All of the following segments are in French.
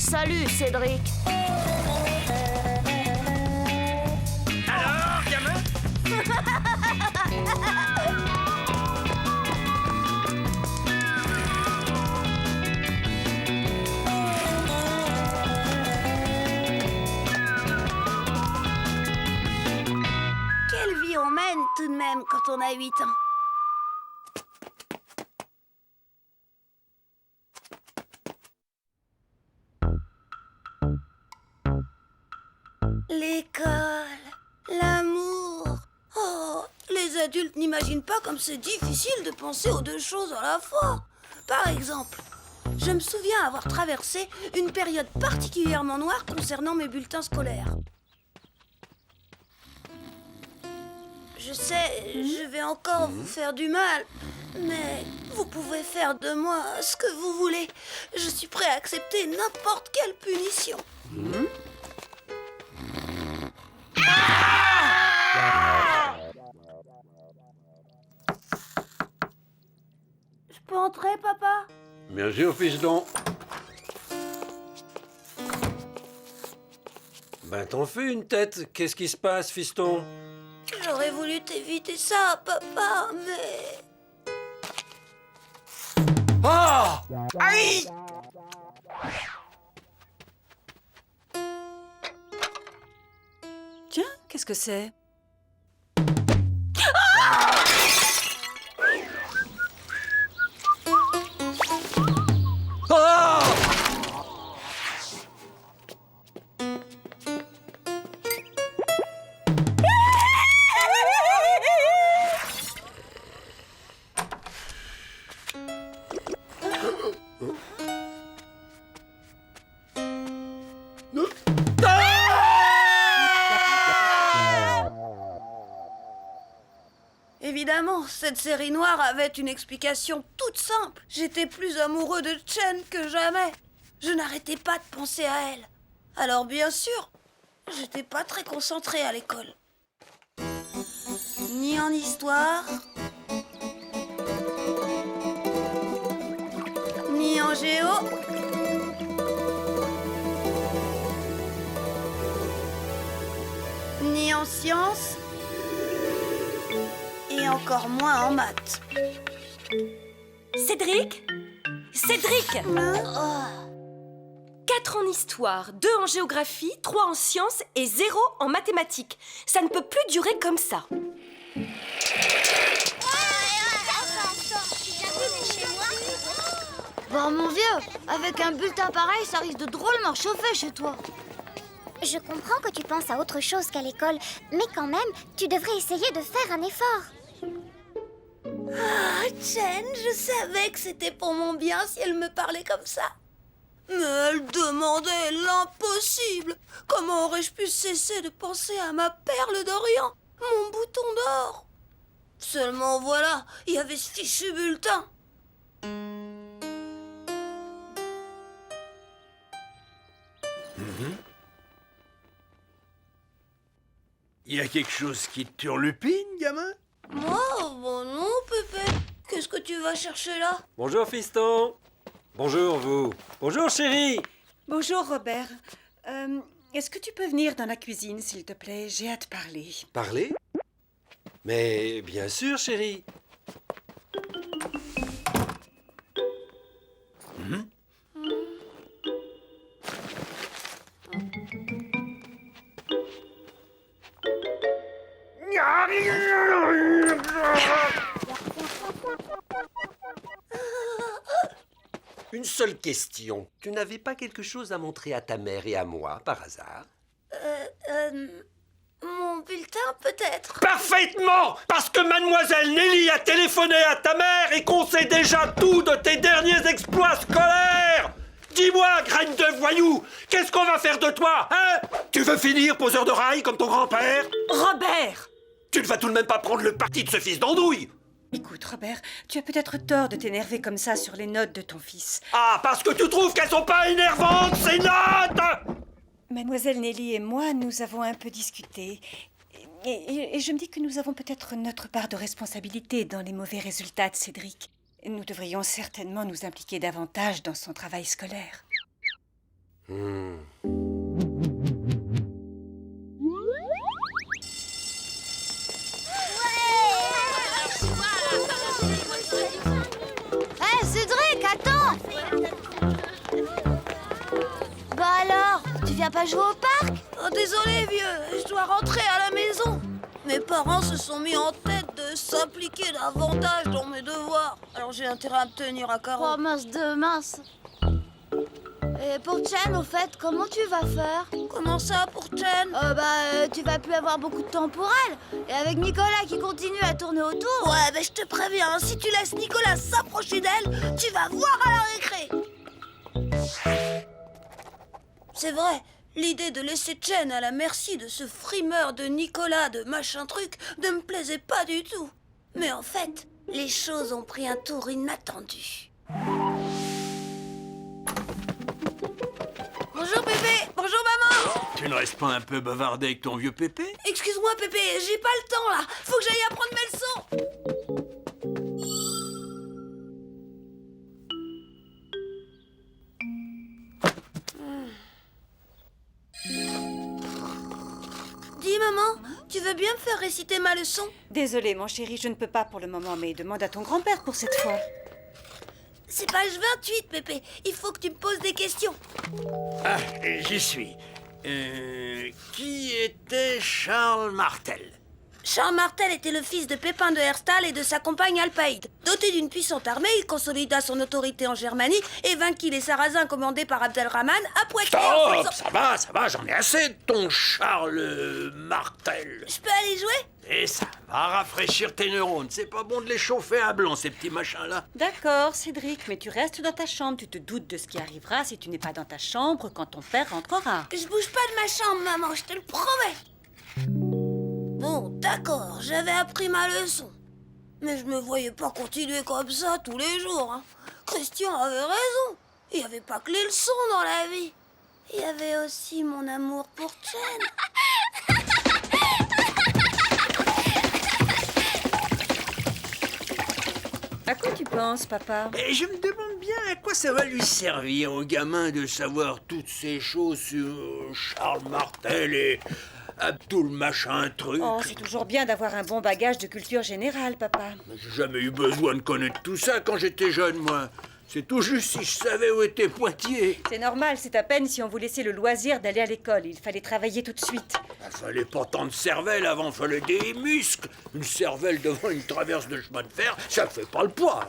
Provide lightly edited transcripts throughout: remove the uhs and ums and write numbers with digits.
Salut, Cédric. Alors, gamin? Quelle vie on mène tout de même quand on a 8 ans. L'école, l'amour. Oh, les adultes n'imaginent pas comme c'est difficile de penser aux deux choses à la fois. Par exemple, je me souviens avoir traversé une période particulièrement noire concernant mes bulletins scolaires. Je sais, je vais encore vous faire du mal, mais vous pouvez faire de moi ce que vous voulez. Je suis prêt à accepter n'importe quelle punition. Je peux entrer, papa? Bien sûr, fiston. Ben, t'en fais une tête. Qu'est-ce qui se passe, fiston? J'aurais voulu t'éviter ça, papa, mais... Ah! Aïe! Tiens, qu'est-ce que c'est? Ah! Évidemment, cette série noire avait une explication toute simple. J'étais plus amoureux de Chen que jamais. Je n'arrêtais pas de penser à elle. Alors bien sûr, j'étais pas très concentrée à l'école. Ni en histoire, ni en géo, ni en sciences, et encore moins en maths. Cédric? Cédric! 4 en histoire, 2 en géographie, 3 en sciences et 0 en mathématiques. Ça ne peut plus durer comme ça. Bon, mon vieux, avec un bulletin pareil, ça risque de drôlement chauffer chez toi. Je comprends que tu penses à autre chose qu'à l'école, mais quand même, tu devrais essayer de faire un effort. Ah, Chen, je savais que c'était pour mon bien si elle me parlait comme ça. Mais elle demandait l'impossible. Comment aurais-je pu cesser de penser à ma perle d'Orient, mon bouton d'or? Seulement voilà, il y avait ce fichu bulletin. Il y a quelque chose qui te turlupine, gamin? Moi, bon non, Pépé. Qu'est-ce que tu vas chercher là? Bonjour, fiston. Bonjour, vous. Bonjour, chérie. Bonjour, Robert. Est-ce que tu peux venir dans la cuisine, s'il te plaît? J'ai hâte de parler. Parlez? Mais bien sûr, chérie. Une seule question. Tu n'avais pas quelque chose à montrer à ta mère et à moi, par hasard? Mon bulletin peut-être? Parfaitement! Parce que mademoiselle Nelly a téléphoné à ta mère et qu'on sait déjà tout de tes derniers exploits scolaires! Dis-moi, graine de voyou, qu'est-ce qu'on va faire de toi, hein? Tu veux finir poseur de rails comme ton grand-père? Robert! Tu ne vas tout de même pas prendre le parti de ce fils d'andouille! Écoute, Robert, tu as peut-être tort de t'énerver comme ça sur les notes de ton fils. Ah, parce que tu trouves qu'elles sont pas énervantes, ces notes! Mademoiselle Nelly et moi, nous avons un peu discuté. Et je me dis que nous avons peut-être notre part de responsabilité dans les mauvais résultats de Cédric. Nous devrions certainement nous impliquer davantage dans son travail scolaire. Hé, Cédric, attends! Bah alors, tu viens pas jouer au parc? Oh, désolé, vieux, je dois rentrer à la maison. Mes parents se sont mis en tête de s'impliquer davantage dans mes devoirs. Alors j'ai intérêt à me tenir à carreau. Oh mince de mince. Et pour Chen, au fait, comment tu vas faire? Comment ça pour Chen? Tu vas plus avoir beaucoup de temps pour elle. Et avec Nicolas qui continue à tourner autour. Ouais, mais je te préviens, hein, si tu laisses Nicolas s'approcher d'elle, tu vas voir à la récré. C'est vrai, l'idée de laisser Chen à la merci de ce frimeur de Nicolas de machin truc ne me plaisait pas du tout. Mais en fait, les choses ont pris un tour inattendu. Bonjour Pépé, bonjour maman. Tu ne restes pas un peu bavardé avec ton vieux Pépé? Excuse-moi Pépé, j'ai pas le temps là, faut que j'aille apprendre mes leçons. Dis maman, tu veux bien me faire réciter ma leçon? Désolé, mon chéri, je ne peux pas pour le moment, mais demande à ton grand-père pour cette fois. C'est page 28 Pépé, il faut que tu me poses des questions. Ah, j'y suis. Qui était Charles Martel? Charles Martel était le fils de Pépin de Herstal et de sa compagne Alpaïde. Doté d'une puissante armée, il consolida son autorité en Germanie et vainquit les Sarrasins commandés par Abdelrahman à Poitiers. en Stop, faisant- ça va, j'en ai assez de ton Charles Martel. Je peux aller jouer? Et ça va rafraîchir tes neurones. C'est pas bon de les chauffer à blanc, ces petits machins-là. D'accord, Cédric, mais tu restes dans ta chambre. Tu te doutes de ce qui arrivera si tu n'es pas dans ta chambre quand ton père rentrera. Je bouge pas de ma chambre, maman, je te le promets. Bon, d'accord, j'avais appris ma leçon. Mais je me voyais pas continuer comme ça tous les jours. Hein. Christian avait raison. Il n'y avait pas que les leçons dans la vie. Il y avait aussi mon amour pour Chen. À quoi tu penses, papa? Et je me demande bien à quoi ça va lui servir au gamin de savoir toutes ces choses sur Charles Martel et Abdul machin truc. Oh, c'est toujours bien d'avoir un bon bagage de culture générale, papa. J'ai jamais eu besoin de connaître tout ça quand j'étais jeune, moi. C'est tout juste si je savais où était Poitiers. C'est normal, c'est à peine si on vous laissait le loisir d'aller à l'école. Il fallait travailler tout de suite. Fallait pas tant de cervelle avant, fallait des muscles. Une cervelle devant une traverse de chemin de fer, ça fait pas le poids.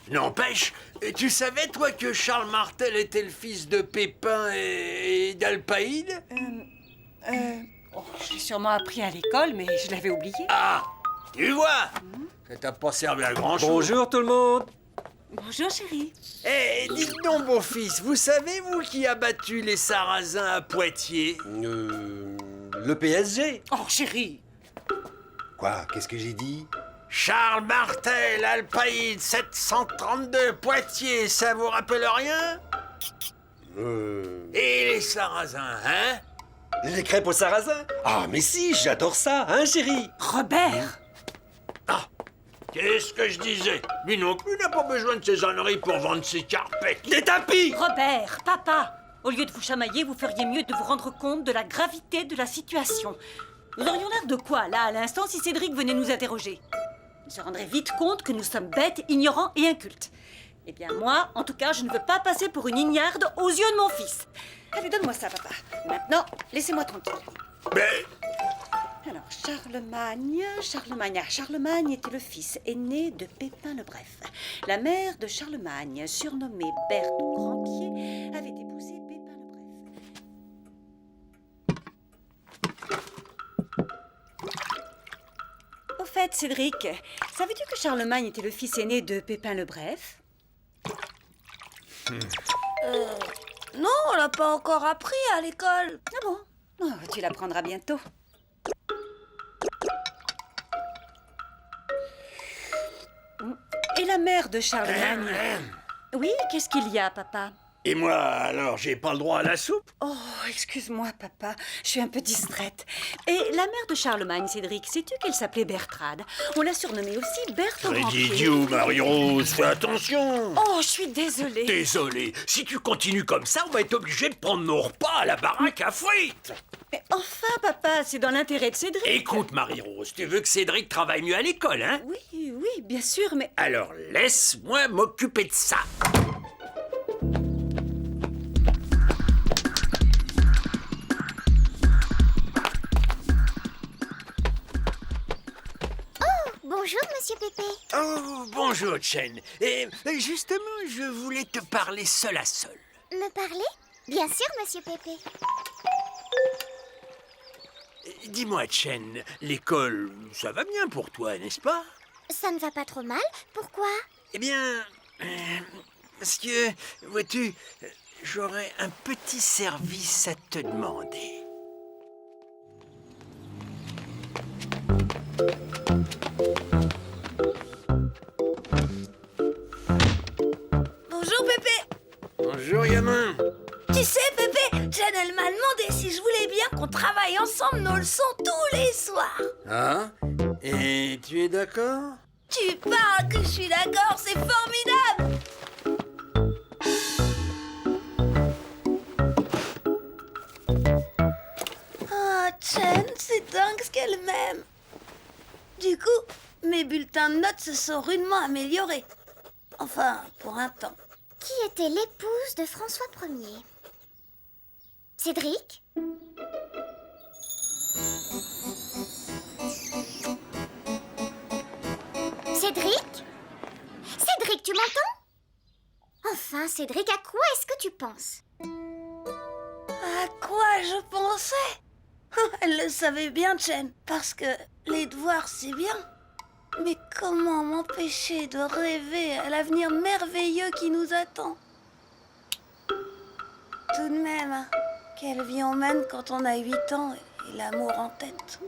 N'empêche, tu savais, toi, que Charles Martel était le fils de Pépin et d'Alpaïde? Oh, je l'ai sûrement appris à l'école, mais je l'avais oublié. Ah, tu vois, ça t'a pas servi à grand-chose. Bonjour tout le monde. Bonjour, chérie. Eh, dites donc, beau-fils, vous savez, vous, qui a battu les Sarrasins à Poitiers? Le PSG. Oh, chérie. Quoi? Qu'est-ce que j'ai dit? Charles Martel, Alpaïde, 732, Poitiers, ça vous rappelle rien? Et les Sarrasins, hein? Les crêpes au sarrasin. Ah, mais si, j'adore ça, hein, chérie? Robert. Ah, qu'est-ce que je disais? Lui non plus n'a pas besoin de ses âneries pour vendre ses carpettes. Des tapis. Robert, papa. Au lieu de vous chamailler, vous feriez mieux de vous rendre compte de la gravité de la situation. Nous aurions l'air de quoi, là, à l'instant, si Cédric venait nous interroger? Il se rendrait vite compte que nous sommes bêtes, ignorants et incultes. Eh bien, moi, en tout cas, je ne veux pas passer pour une ignarde aux yeux de mon fils. Allez, donne-moi ça, papa. Maintenant, laissez-moi tranquille. Mais Alors, Charlemagne était le fils aîné de Pépin le Bref. La mère de Charlemagne, surnommée Berthe au Grand-Pied, avait épousé Pépin le Bref. Au fait, Cédric, savais-tu que Charlemagne était le fils aîné de Pépin le Bref? Non, on l'a pas encore appris à l'école. Ah bon? Oh, tu l'apprendras bientôt. Et la mère de Charlemagne? Oui, qu'est-ce qu'il y a, papa? Et moi, alors, j'ai pas le droit à la soupe? Oh, excuse-moi, papa, je suis un peu distraite. Et la mère de Charlemagne, Cédric, sais-tu qu'elle s'appelait Bertrade? On l'a surnommée aussi Berthe au Très grand prix. idiot, Marie-Rose, fais attention. Oh, je suis désolée. Désolé, si tu continues comme ça, on va être obligé de prendre nos repas à la baraque à frites. Mais enfin, papa, c'est dans l'intérêt de Cédric. Écoute, Marie-Rose, tu veux que Cédric travaille mieux à l'école, hein? Oui, oui, bien sûr, mais... Alors laisse-moi m'occuper de ça. Bonjour, monsieur Pépé. Oh, bonjour, Chen. Et justement, je voulais te parler seul à seul. Me parler? Bien sûr, monsieur Pépé. Dis-moi, Chen, l'école, ça va bien pour toi, n'est-ce pas? Ça ne va pas trop mal. Pourquoi? Eh bien, parce que, vois-tu, j'aurais un petit service à te demander. Bonjour, Pépé. Bonjour, gamin. Tu sais, Pépé, Jen, elle m'a demandé si je voulais bien qu'on travaille ensemble nos leçons tous les soirs. Ah? Et tu es d'accord? Tu parles que je suis d'accord, c'est formidable. Oh, Jen, c'est dingue ce qu'elle m'aime. Du coup, mes bulletins de notes se sont rudement améliorés. Enfin, pour un temps. Qui était l'épouse de François Ier? Cédric? Cédric? Cédric, tu m'entends? Enfin, Cédric, à quoi est-ce que tu penses? À quoi je pensais? Elle le savait bien, Jen, parce que les devoirs, c'est bien. Mais comment m'empêcher de rêver à l'avenir merveilleux qui nous attend? Tout de même, hein, quelle vie on mène quand on a 8 ans et l'amour en tête.